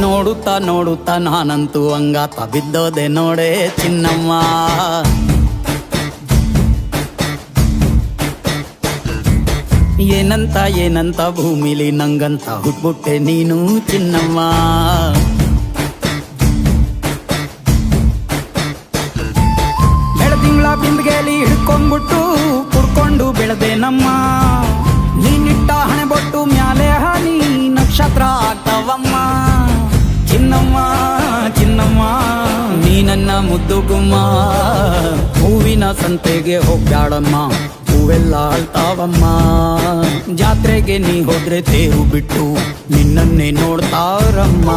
ನೋಡುತ್ತಾ ನೋಡುತ್ತಾ ನಾನಂತೂ ಹಂಗಾತ ಬಿದ್ದೋದೆ ನೋಡೆ ಚಿನ್ನಮ್ಮ. ಏನಂತ ಏನಂತ ಭೂಮಿಲಿ ನಂಗಂತ ಹುಟ್ಬಿಟ್ಟೆ ನೀನು ಚಿನ್ನಮ್ಮ. ಬೆಳದಿಂಗಳ ಬಿಂದಿಗೆಲಿ ಹಿಡ್ಕೊಂಡ್ಬಿಟ್ಟು ಕುಡ್ಕೊಂಡು ಬೆಳೆದೆ ನಮ್ಮ. ನೀನಿಟ್ಟ ಹಣೆ ಬೊಟ್ಟು ಮ್ಯಾಲೆ ಹನಿ ನಕ್ಷತ್ರ ಆಗ್ತಾವಮ್ಮ. ಚಿನ್ನಮ್ಮ ಚಿನ್ನಮ್ಮ ನೀ ನನ್ನ ಮುದ್ದು ಗುಮ್ಮ. ಹೂವಿನ ಸಂತೆಗೆ ಹೋಗ್ಯಾಡಮ್ಮ, ಹೂವೆಲ್ಲ ಅಳ್ತಾವಮ್ಮ. ಜಾತ್ರೆಗೆ ನೀ ಹೋದ್ರೆ ತೇರು ಬಿಟ್ಟು ನಿನ್ನನ್ನೇ ನೋಡ್ತಾರಮ್ಮ.